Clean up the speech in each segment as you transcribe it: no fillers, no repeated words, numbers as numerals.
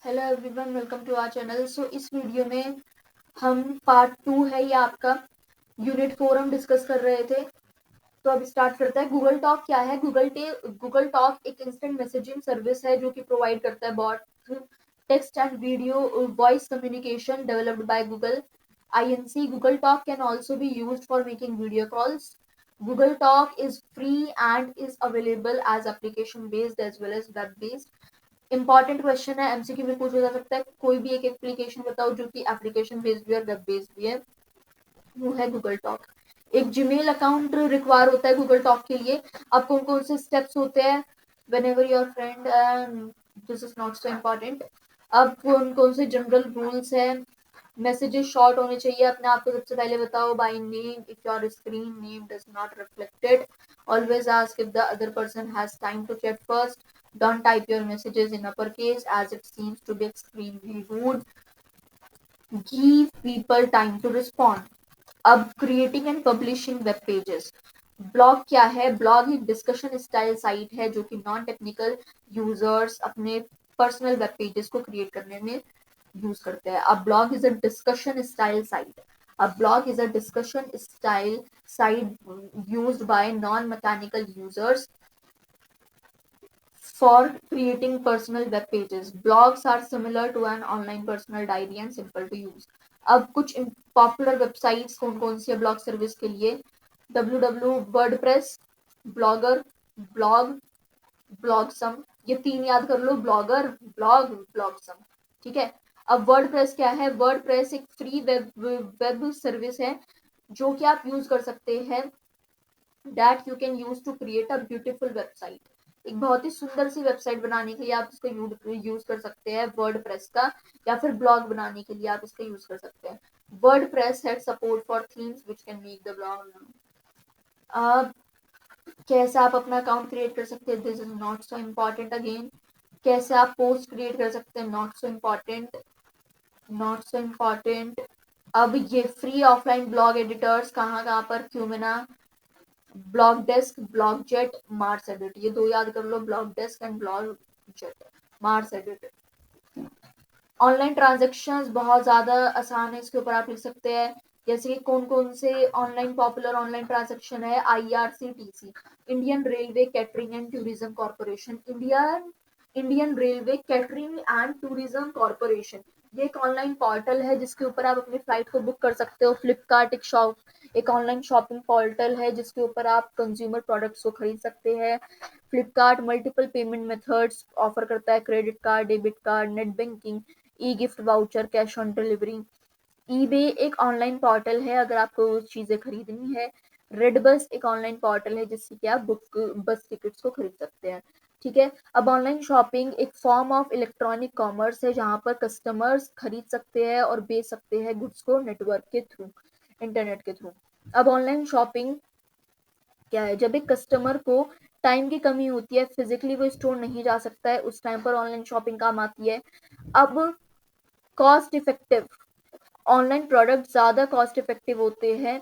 Hello everyone, welcome to our channel. So इस video में हम पार्ट 2 है ये आपका यूनिट 4 हम डिस्कस कर रहे थे। तो अब स्टार्ट करते हैं। गूगल टॉक क्या है? गूगल टॉक एक इंस्टेंट मैसेजिंग सर्विस है जो कि प्रोवाइड करता है both text and video voice communication developed by Google INC. Google Talk can also be used for making video calls. Google Talk is free and is available as application based as well as web based. Important question है, MCQ में पूछा जा सकता है। कोई भी एक application बताओ जो कि एप्लीकेशन बेस्ड भी है, वेब बेस्ड भी है। वो है गूगल टॉक। एक जीमेल अकाउंट रिक्वायर होता है गूगल टॉक के लिए। अब कौन कौन से स्टेप्स होते हैं? Whenever your friend, this is not so important. अब कौन कौन से जनरल रूल्स है? मैसेजेस शॉर्ट होने चाहिए। अपने आप को सबसे पहले बताओ by name if your screen name does not reflected. Always ask if the other person has time to check first. Don't type your messages in uppercase as it seems to be extremely rude. Give people time to respond. अब creating and publishing web pages. Blog क्या है? Blog एक discussion style site है जो कि non technical users अपने personal web pages को create करने में यूज करते हैं। अब blog is a discussion style site. A blog is a discussion style site used by non-mechanical users for creating personal web pages. Blogs are similar to an online personal diary and simple to use. अब कुछ popular websites कौन कौन सी है blog service के लिए? www WordPress, blogger, blog, Blogsome. ये तीन याद कर लो, ब्लॉगर, ब्लॉग, ब्लॉगसम। ठीक है। अब वर्डप्रेस क्या है? वर्डप्रेस एक फ्री वेब सर्विस है जो कि आप यूज कर सकते हैं, that you can use to create a beautiful website. एक बहुत ही सुंदर सी वेबसाइट बनाने के लिए आप इसका यूज कर सकते हैं वर्डप्रेस का, या फिर ब्लॉग बनाने के लिए आप इसका यूज कर सकते हैं। WordPress had support for themes which can make the blog. अब कैसे आप अपना अकाउंट क्रिएट कर सकते हैं? This is not so important again. कैसे आप पोस्ट क्रिएट कर सकते हैं? Not so important, not so important. अब ये फ्री ऑफलाइन ब्लॉग एडिटर्स कहाँ कहाँ पर? Qumana, BlogDesk, BlogJet, MarsEdit. ये दो याद कर लो, BlogDesk and BlogJet, Mars edit. Online transactions बहुत ज़्यादा आसान है, इसके ऊपर आप लिख सकते हैं। जैसे कि कौन कौन से ऑनलाइन पॉपुलर ऑनलाइन ट्रांजेक्शन है? IRCTC, Indian railway catering and tourism corporation, Indian railway catering and tourism corporation. ये एक ऑनलाइन पोर्टल है जिसके ऊपर आप अपनी फ्लाइट को बुक कर सकते हो। फ्लिपकार्ट एक ऑनलाइन शॉपिंग पोर्टल है जिसके ऊपर आप कंज्यूमर प्रोडक्ट्स को खरीद सकते हैं। Flipkart multiple payment methods offer करता है, credit card, debit card, net banking, E gift voucher, cash on delivery. EBay एक ऑनलाइन पोर्टल है अगर आपको चीजें खरीदनी है। रेड बस एक ऑनलाइन पोर्टल है जिससे कि आप बस टिकट्स को खरीद सकते हैं। ठीक है। अब ऑनलाइन शॉपिंग एक फॉर्म ऑफ इलेक्ट्रॉनिक कॉमर्स है जहां पर कस्टमर्स खरीद सकते हैं और बेच सकते हैं गुड्स को नेटवर्क के थ्रू, इंटरनेट के थ्रू। अब ऑनलाइन शॉपिंग क्या है? जब एक कस्टमर को टाइम की कमी होती है, फिजिकली वो स्टोर नहीं जा सकता है, उस टाइम पर ऑनलाइन शॉपिंग काम आती है। अब कॉस्ट इफेक्टिव, ऑनलाइन प्रोडक्ट ज़्यादा कॉस्ट इफेक्टिव होते हैं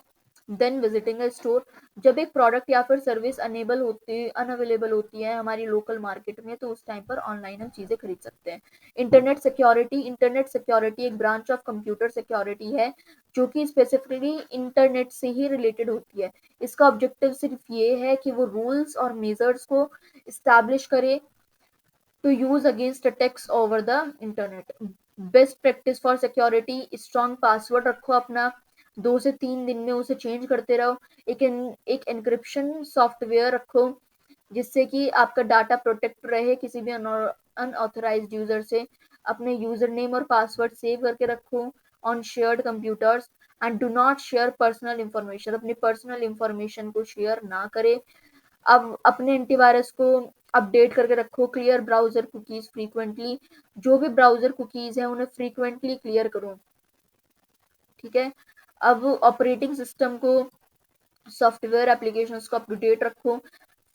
देन विजिटिंग अ स्टोर। जब एक प्रोडक्ट या फिर सर्विस अनअवेलेबल होती है हमारी लोकल मार्केट में, तो उस टाइम पर ऑनलाइन हम चीज़ें खरीद सकते हैं। इंटरनेट सिक्योरिटी एक ब्रांच ऑफ कंप्यूटर सिक्योरिटी है जो कि स्पेसिफिकली इंटरनेट से ही रिलेटेड होती है। इसका ऑब्जेक्टिव सिर्फ ये है कि वो रूल्स और मेजर्स को इस्टेब्लिश करे to use against attacks over the internet. Best practice for security, strong password रखो अपना, 2 से 3 दिन में उसे चेंज करते रहो। एक एनक्रिप्शन सॉफ्टवेयर रखो जिससे कि आपका डाटा प्रोटेक्ट रहे किसी भी अनऑथराइज्ड यूजर से। अपने यूजर नेम और पासवर्ड सेव करके रखो on shared computers and do not share personal information. अपनी पर्सनल इंफॉर्मेशन को शेयर ना करे। अब अपने एंटीवायरस को अपडेट करके रखो। क्लियर ब्राउजर कुकीज फ्रीक्वेंटली, जो भी ब्राउजर कुकीज है उन्हें फ्रीक्वेंटली क्लियर करो। ठीक है। अब ऑपरेटिंग सिस्टम को, सॉफ्टवेयर एप्लीकेशंस को अप टू डेट रखो।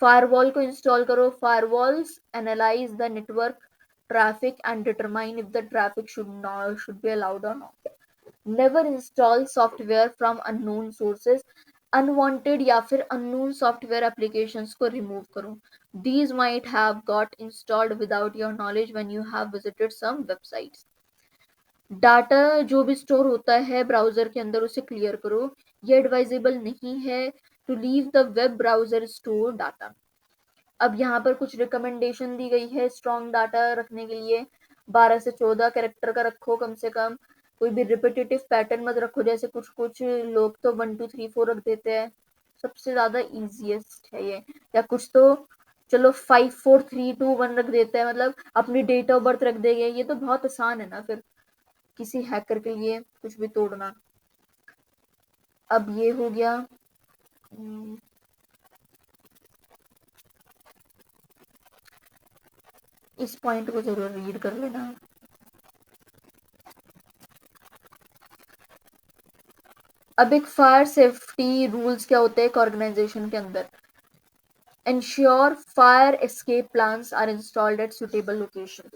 फायरवॉल को इंस्टॉल करो। Firewalls analyse the network traffic and determine if the traffic should be allowed or not. Never install software from unknown sources. Unwanted या फिर unknown software applications को remove करो. These might have got installed without your knowledge when you have visited some websites. Data जो भी store होता है browser के अंदर उसे क्लियर करो. ये एडवाइजेबल नहीं है to leave the web browser store data. अब यहाँ पर कुछ रिकमेंडेशन दी गई है स्ट्रॉन्ग डाटा रखने के लिए. 12 से 14 कैरेक्टर का रखो कम से कम. कोई भी रिपीटेटिव पैटर्न मत रखो, जैसे कुछ कुछ लोग तो 1 2 3 4 रख देते हैं. सबसे ज्यादा इजीएस्ट है ये. या कुछ तो चलो 5 4 3 2 1 रख देते हैं, मतलब अपनी डेट ऑफ बर्थ रख देंगे. ये तो बहुत आसान है ना फिर किसी हैकर के लिए कुछ भी तोड़ना. अब ये हो गया. इस पॉइंट को जरूर रीड कर लेना. अब एक फायर सेफ्टी रूल्स क्या होते हैं एक ऑर्गेनाइजेशन के अंदर. Ensure fire escape plans are installed at suitable location.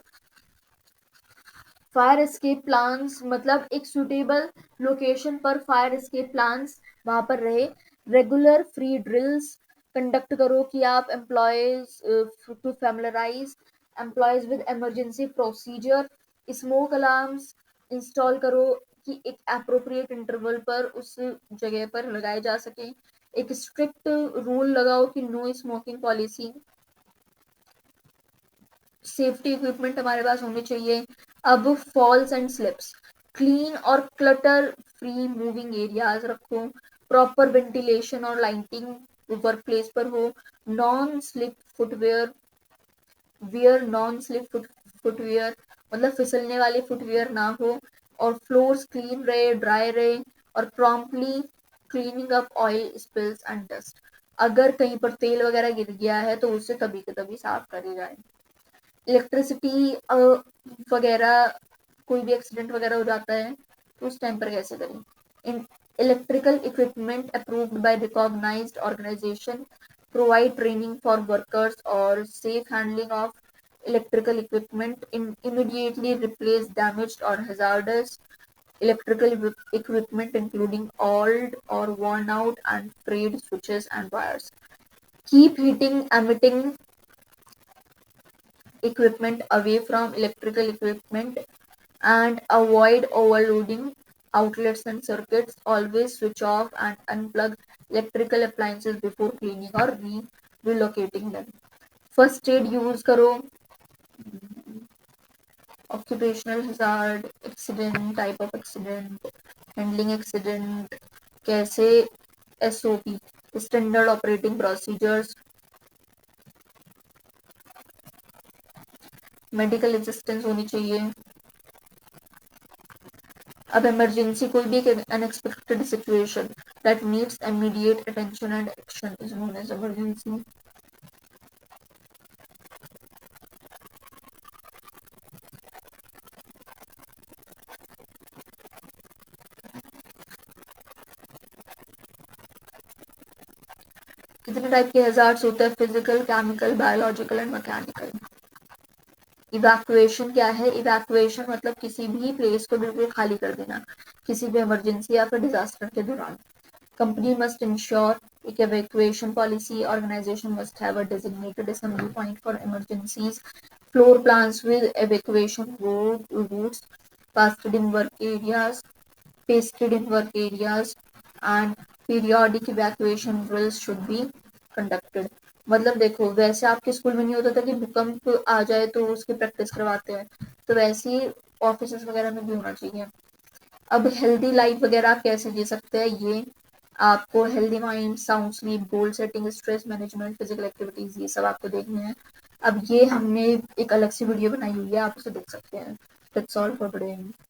Fire escape plans मतलब एक सुटेबल लोकेशन पर फायर एस्केप प्लान्स वहां पर रहे. रेगुलर फ्री ड्रिल्स कंडक्ट करो कि आप employees to familiarise employees with emergency procedure. Smoke alarms install करो कि एक अप्रोप्रिएट इंटरवल पर उस जगह पर लगाए जा सके. एक स्ट्रिक्ट रूल लगाओ कि no smoking policy. Safety equipment हमारे पास होने चाहिए. अब फॉल्स एंड स्लिप्स, क्लीन और क्लटर फ्री मूविंग एरियाज रखो. प्रॉपर वेंटिलेशन और लाइटिंग वर्क प्लेस पर हो. Non slip footwear, wear non slip footwear मतलब फिसलने वाले फुटवेयर ना हो. और फ्लोर्स क्लीन रहे, ड्राई रहे. और promptly cleaning up oil spills and dust. अगर कहीं पर तेल वगैरह गिर गया है तो उसे तभी के तभी साफ करे जाए. इलेक्ट्रिसिटी वगैरह कोई भी एक्सीडेंट वगैरह हो जाता है तो उस टाइम पर कैसे करें. इन electrical equipment approved by recognised organisation. Provide training for workers or safe handling of electrical equipment. Immediately replace damaged or hazardous electrical equipment including old or worn out and frayed switches and wires. Keep heating emitting equipment away from electrical equipment and avoid overloading outlets and circuits. Always switch off and unplug electrical appliances before cleaning or relocating them. First aid use करो. Occupational hazard, accident, type of accident, handling accident, कैसे SOP, standard operating procedures, medical assistance होनी चाहिए. अब emergency कोई भी unexpected situation that needs immediate attention and action is known as emergency. कितने type के hazards होते हैं? Physical, chemical, biological and mechanical. Evacuation क्या है? इवैक्यूएशन मतलब किसी भी प्लेस को बिल्कुल खाली कर देना किसी भी इमरजेंसी या फिर डिजास्टर के दौरान. Company must ensure evacuation policy. Organization must have a designated assembly point for emergencies. Floor plans with evacuation routes pasted in work areas, and periodic evacuation drills should be conducted. मतलब देखो वैसे आपके school में नहीं होता था कि भूकंप आ जाए तो उसकी प्रैक्टिस करवाते हैं, तो वैसे ही ऑफिस वगैरह में भी होना चाहिए. अब हेल्दी लाइफ वगैरह आप कैसे जी सकते हैं, ये आपको healthy mind, sound sleep, goal setting, stress management, physical activities, ये सब आपको देखने हैं. अब ये हमने एक अलग से वीडियो बनाई हुई है, आप उसे देख सकते हैं. That's all for today.